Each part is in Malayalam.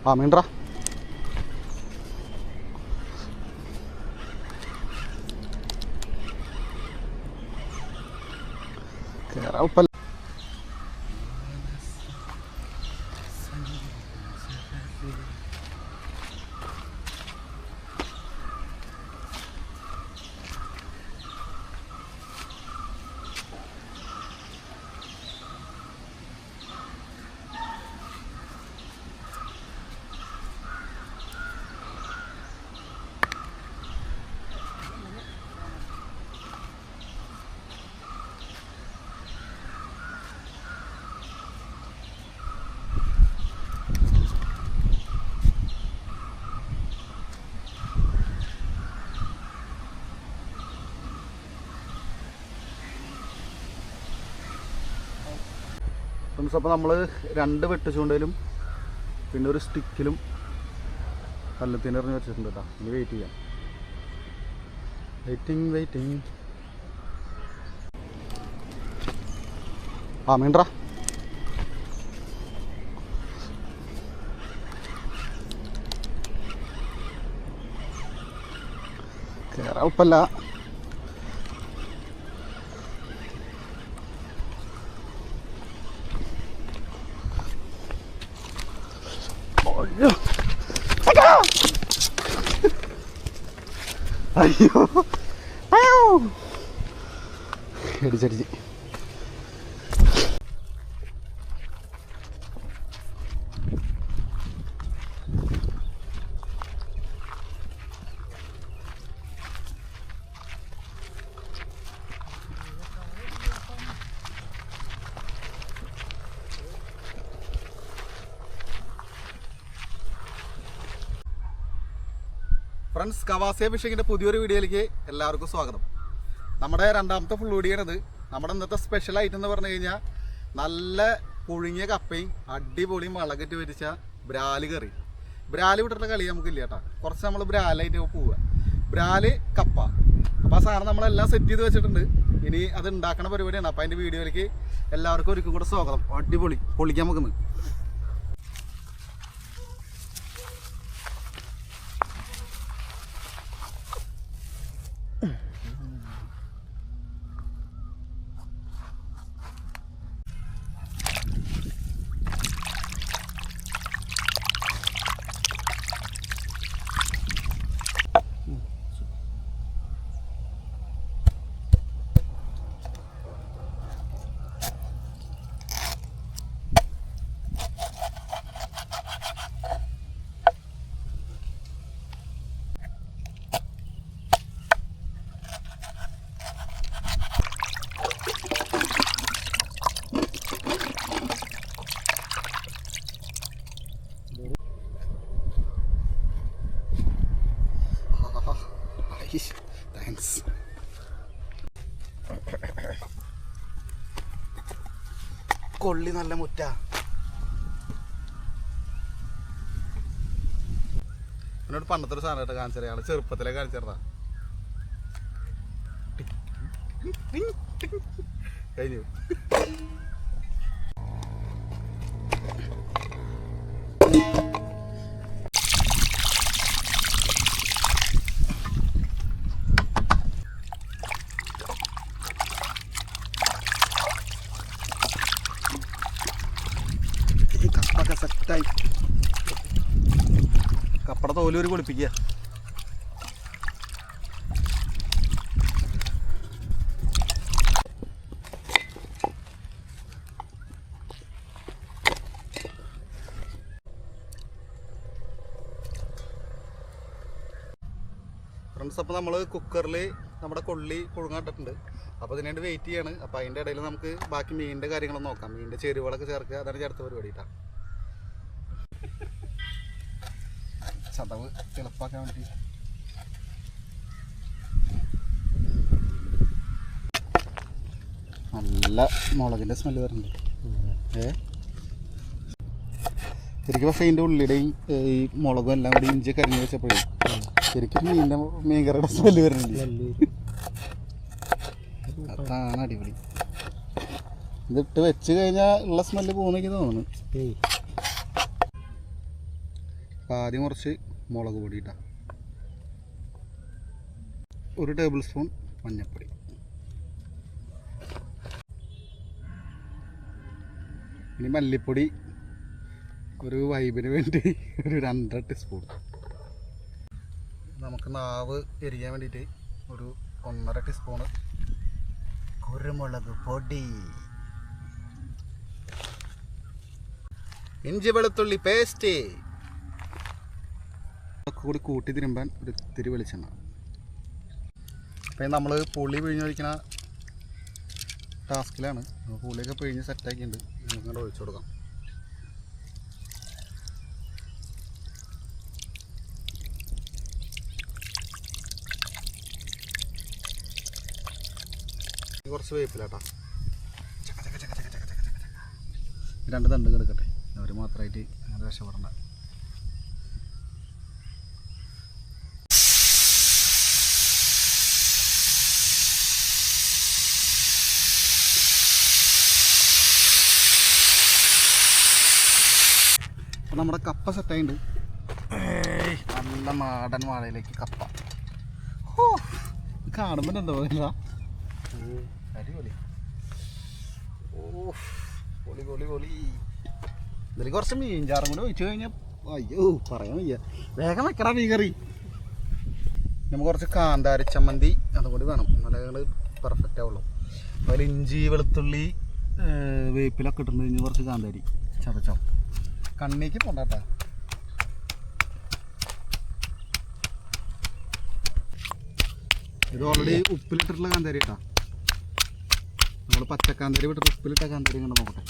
ആ മീൻട്രാ കേറാ ഉപ്പല്ല. അപ്പോൾ നമ്മൾ 2 വെട്ട് ചൂണ്ടയിലും പിന്നെ ഒരു സ്റ്റിക്കിലും കല്ലത്തിനെറിഞ്ഞ് വെച്ചിട്ടുണ്ട് കേട്ടോ. ഇനി വെയിറ്റ് ചെയ്യാം. വെയിറ്റിംഗ്. ആ മീൻട്രാ കേറാ ഉപ്പല്ല. അയ്യോ അടിച്ചടിച്ച്. ഫ്രണ്ട്സ്, കവാസിയ ഫിഷിങ്ങിൻ്റെ പുതിയൊരു വീഡിയോയിലേക്ക് എല്ലാവർക്കും സ്വാഗതം. നമ്മുടെ രണ്ടാമത്തെ ഫുൾ വീഡിയോയാണിത്. നമ്മുടെ ഇന്നത്തെ സ്പെഷ്യൽ ഐറ്റം എന്ന് പറഞ്ഞു കഴിഞ്ഞാൽ നല്ല പുഴുങ്ങിയ കപ്പയും അടിപൊളി മുളകിട്ട് വരിച്ച ബ്രാല് കറി. ബ്രാല് വിട്ടിട്ടുള്ള കളി നമുക്കില്ല കേട്ടോ. കുറച്ച് നമ്മൾ ബ്രാലായിട്ട് പോവുക. ബ്രാല് കപ്പ. അപ്പോൾ ആ സാധനം നമ്മളെല്ലാം സെറ്റ് ചെയ്ത് വെച്ചിട്ടുണ്ട്. ഇനി അത് ഉണ്ടാക്കുന്ന പരിപാടിയാണ്. അപ്പോൾ അതിൻ്റെ വീഡിയോയിലേക്ക് എല്ലാവർക്കും ഒരിക്കലും കൂടെ സ്വാഗതം. അടിപൊളി പൊളിക്കാൻ നോക്കുന്നത്. താങ്ക്സ്. കൊള്ളി നല്ല മുറ്റ. എന്നോട് പണ്ടത്തെ ഒരു സാധനമായിട്ട് കാണിച്ചത് അയാൾ ചെറുപ്പത്തിലെ കാണിച്ചതാ. കഴിഞ്ഞു. കപ്പൊക്കെ സെറ്റായി. കപ്പട തോലൂര് കുളിപ്പിക്കുക. ഫ്രണ്ട്സ്, അപ്പോൾ നമ്മൾ കുക്കറിൽ നമ്മുടെ കൊള്ളി പുഴുങ്ങാട്ടിട്ടുണ്ട്. അപ്പോൾ അതിനുവേണ്ടി വെയിറ്റ് ചെയ്യാണ്. അപ്പോൾ അതിൻ്റെ ഇടയിൽ നമുക്ക് ബാക്കി മീനിൻ്റെ കാര്യങ്ങളൊന്നും നോക്കാം. മീനിൻ്റെ ചേരുവകളൊക്കെ ചേർക്കുക. അതാണ് ചേർത്ത പരിപാടി കേട്ടോ. ചതവ് എളുപ്പമാക്കാൻ വേണ്ടി നല്ല മുളകിൻ്റെ സ്മെല്ല് വരുന്നുണ്ട്. ശരിക്കും പക്ഷേ ഇതിൻ്റെ ഉള്ളിയുടെയും ഈ മുളകും എല്ലാം കൂടി ഇഞ്ചി കരിഞ്ഞ് വെച്ചപ്പോഴേ ശരിക്കും മീൻകറിയുടെ സ്മെല്ല് വരുന്നില്ല. അതാണ് അടിപൊളി. ഇതിട്ട് വെച്ച് കഴിഞ്ഞാൽ ഉള്ള സ്മെല്ല് പോകുന്നെനിക്ക് തോന്നുന്നു. അപ്പോൾ ആദ്യം കുറച്ച് മുളക് പൊടി ഇട്ടാൽ 1 ടേബിൾ സ്പൂൺ മഞ്ഞൾപ്പൊടി, ഇനി മല്ലിപ്പൊടി ഒരു വൈബിന് വേണ്ടി ഒരു 2 ടീസ്പൂൺ. നമുക്ക് നാവ് എരിയാൻ വേണ്ടിയിട്ട് ഒരു 1.5 ടീസ്പൂണ് കുരുമുളക് പൊടി, ഇഞ്ചി വെളുത്തുള്ളി പേസ്റ്റ് ഒക്കെ കൂടി കൂട്ടി തിരുമ്പാൻ ഒരു ഇത്തിരി വെളിച്ചെണ്ണ. അപ്പം നമ്മൾ പുളി പിഴിഞ്ഞൊഴിക്കണ ടാസ്കിലാണ്. പുളിയൊക്കെ പിഴിഞ്ഞ് സെറ്റാക്കിയിട്ടുണ്ട്. നമുക്കങ്ങോട്ട് ഒഴിച്ചു കൊടുക്കാം. കുറച്ച് വേപ്പിലാട്ടാ, 2 തണ്ട് കിടക്കട്ടെ. അവർ മാത്രമായിട്ട് അങ്ങനെ രക്ഷപ്പെടണ്ട. അപ്പം നമ്മുടെ കപ്പ സെറ്റായിട്ടുണ്ട്. നല്ല നാടൻ വാഴയിലേക്ക് കപ്പ. ഓ, കാണുമ്പോൾ എന്താ പറയുക, അടിപൊളി. ഓ, പൊളി പൊളി പൊളി. ഇതിൽ കുറച്ച് മീൻചാറും കൂടെ ഒഴിച്ചു കഴിഞ്ഞാൽ അയ്യോ പറയാൻ വയ്യ. വേഗം വെക്കടാ മീൻ കറി. നമുക്ക് കുറച്ച് കാന്താരി ചമ്മന്തി അതുകൂടി വേണം, എന്നാലേ ഞങ്ങൾ പെർഫെക്റ്റ് ആവുള്ളൂ. അതിൽ ഇഞ്ചി വെളുത്തുള്ളി വേപ്പിലൊക്കെ ഇട്ടിട്ടുണ്ട്. കഴിഞ്ഞ് കുറച്ച് കാന്താരി ചതച്ചോ, കണ്ണിക്ക് പോണ്ടാട്ടാ. ഇത് ഓൾറെഡി ഉപ്പിലിട്ടിട്ടുള്ള കാന്താരി കേട്ടാ. നമ്മൾ പച്ചക്കാന്താരി വിട്ടിട്ട് ഉപ്പിലിട്ട കാന്താരി കണ്ട് നോക്കട്ടെ.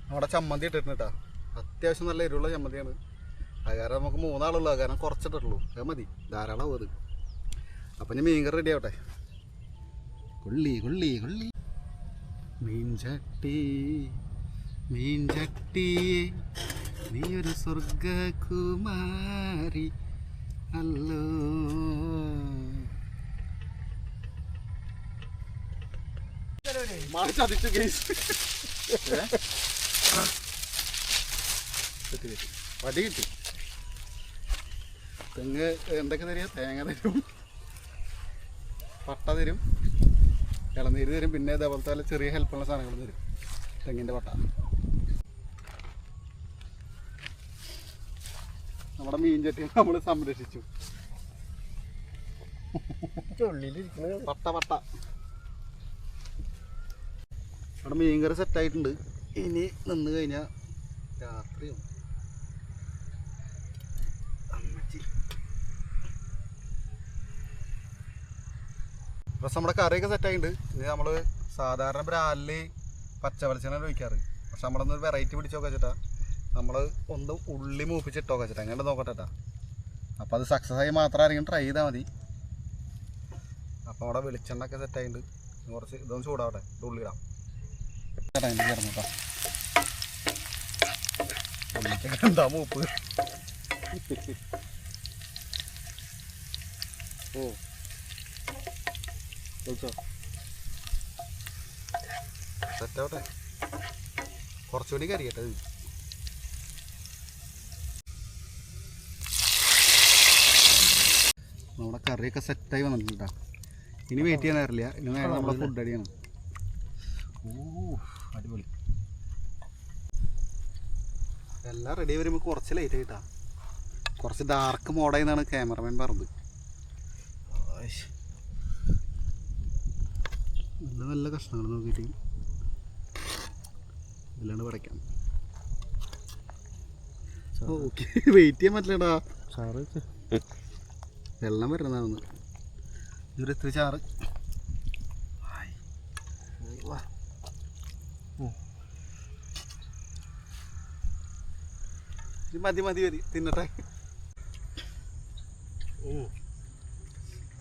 നമ്മുടെ ചമ്മന്തി ഇട്ടിട്ടുണ്ട് കേട്ടോ. അത്യാവശ്യം നല്ല എരിവുള്ള ചമ്മന്തിയാണ്. അത് കാരണം നമുക്ക് 3 ആളുള്ളൂ. അത് കാരണം കുറച്ചിട്ടുള്ളൂ. അത് മതി, ധാരാളം അത്. അപ്പം ഇനി മീൻകറി റെഡി ആവട്ടെ. കൊള്ളി കൊള്ളി കൊള്ളി. മീൻചട്ടി മീൻചട്ടി നീ ഒരു സ്വർഗകുമാരി അല്ലോ. ചതിച്ചു കേസ് വടി കിട്ടി. തെങ്ങ് എന്തൊക്കെ തരിക, തേങ്ങ തരും, പട്ട തരും, ഇളനീര് തരും, പിന്നെ അതേപോലത്തെ ചെറിയ ഹെൽപ്പുള്ള സാധനങ്ങൾ തരും. തെങ്ങിൻ്റെ പട്ട. നമ്മുടെ മീൻചട്ടി നമ്മൾ സംരക്ഷിച്ചു. പട്ട പട്ട. അവിടെ മീൻകറി സെറ്റായിട്ടുണ്ട്. ഇനി നിന്ന് കഴിഞ്ഞാൽ രാത്രിയും പക്ഷെ നമ്മുടെ കറിയൊക്കെ സെറ്റായിട്ടുണ്ട്. ഇനി നമ്മൾ സാധാരണ ബ്രാലിൽ പച്ച വെളിച്ചെണ്ണ ഒഴിക്കാറ്. പക്ഷെ നമ്മളൊന്ന് വെറൈറ്റി പിടിച്ചോക്കെ വെച്ചിട്ടാ നമ്മൾ ഒന്ന് ഉള്ളി മൂപ്പിച്ചിട്ടോക്കെ വെച്ചിട്ടാ അങ്ങനെ നോക്കട്ടെ. അപ്പോൾ അത് സക്സസ് ആയി മാത്രം ആരെങ്കിലും ട്രൈ ചെയ്താൽ മതി. അപ്പോൾ അവിടെ വെളിച്ചെണ്ണ ഒക്കെ സെറ്റായിട്ടുണ്ട്. കുറച്ച് ഇതൊന്ന് ചൂടാവട്ടെ. ഇത് ഉള്ളി ഇടാം. കേട്ടോ എന്താ മൂപ്പ്. ഓ സെറ്റാവട്ടെ. കുറച്ചുകൂടി കരിയട്ടെ. നമ്മുടെ കറിയൊക്കെ സെറ്റായി വന്നിട്ടുണ്ട്. ഇനി വെയിറ്റ് ചെയ്യാൻ നേരില്ല. ഇനി നേരെ നമ്മുടെ ഫുഡ് അടിയാണ്. ഓ അടിപൊളി. എല്ലാം റെഡി വരുമ്പോൾ കുറച്ച് ലേറ്റ് ആയിട്ടാ. കുറച്ച് ഡാർക്ക് മോഡായി എന്നാണ് ക്യാമറമാൻ പറഞ്ഞത്. നല്ല നല്ല കഷ്ണങ്ങൾ നോക്കിയിട്ട് ഇതിലാണ്ട് പടയ്ക്കാം. ഓക്കെ, വെയിറ്റ് ചെയ്യാൻ പറ്റില്ലടാ. ചാറ് വെള്ളം വരുന്നതാണെന്ന്. ഇതൊരു ഇത്തിരി ചാറ്. മതി മതി മതി, തിന്നട്ടെ.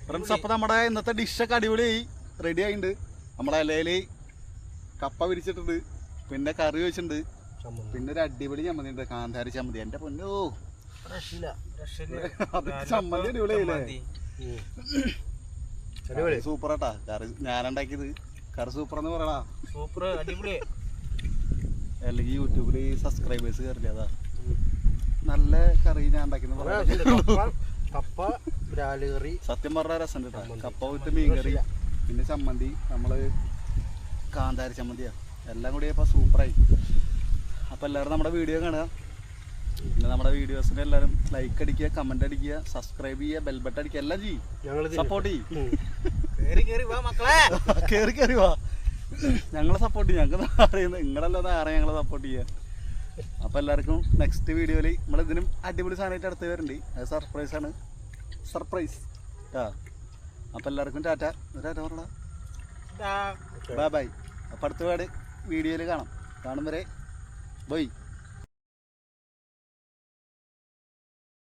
ഫ്രണ്ട്സ്, അപ്പോൾ നമ്മുടെ ഇന്നത്തെ ഡിഷൊക്കെ അടിപൊളിയായി റെഡി ആയിട്ടുണ്ട്. നമ്മുടെ ഇലയിൽ കപ്പ വിരിച്ചിട്ടുണ്ട്, പിന്നെ കറി വെച്ചിട്ടുണ്ട്, പിന്നെ ഒരു അടിപൊളി ചമ്മന്തി ഉണ്ട്, കാന്താരി ചമ്മന്തി. എൻ്റെ പൊന്നോ, അത് ചമ്മന്തി അടിപൊളിയായില്ലേ. സൂപ്പർ ആട്ടാ കറി ഞാനുണ്ടാക്കിയത്. കറി സൂപ്പർ എന്ന് പറയടാ. സൂപ്പർ അടിപൊളി. അല്ലെങ്കിൽ യൂട്യൂബിൽ സബ്സ്ക്രൈബേഴ്സ് കയറില്ല. അതാ നല്ല കറി ഞാൻ ഉണ്ടാക്കുന്നത്. കപ്പ ബ്രാല് കറി സത്യം പറഞ്ഞ രസം കേട്ടോ. കപ്പ വിത്ത് മീൻ കറി, പിന്നെ ചമ്മന്തി, നമ്മള് കാന്താരി ചമ്മന്തിയാ, എല്ലാം കൂടി ഇപ്പോൾ സൂപ്പറായി. അപ്പോൾ എല്ലാവരും നമ്മുടെ വീഡിയോ കാണുക. പിന്നെ നമ്മുടെ വീഡിയോസിന് എല്ലാവരും ലൈക്ക് അടിക്കുക, കമന്റ് അടിക്കുക, സബ്സ്ക്രൈബ് ചെയ്യുക, ബെൽ ബട്ടൺ അടിക്കുക, എല്ലാം ചെയ്യും. സപ്പോർട്ട് ചെയ്യും. കയറി കയറി വാ, ഞങ്ങളെ സപ്പോർട്ട് ചെയ്യും. ഞങ്ങൾക്ക് അറിയുന്നത് നിങ്ങളല്ലാതെ ആരെ ഞങ്ങളെ സപ്പോർട്ട് ചെയ്യുക. അപ്പോൾ എല്ലാവർക്കും നെക്സ്റ്റ് വീഡിയോയിൽ നമ്മളിതിനും അടിപൊളി സാധനമായിട്ട് അടുത്ത് വരുന്നുണ്ട്. അത് സർപ്രൈസാണ്. സർപ്രൈസ് ആ. അപ്പോൾ എല്ലാവർക്കും ടാറ്റ. ടാറ്റ പറഞ്ഞടാ. Bye bye. അപ്പോൾ അടുത്ത വീഡിയോയിൽ കാണും വരെ ബൈ.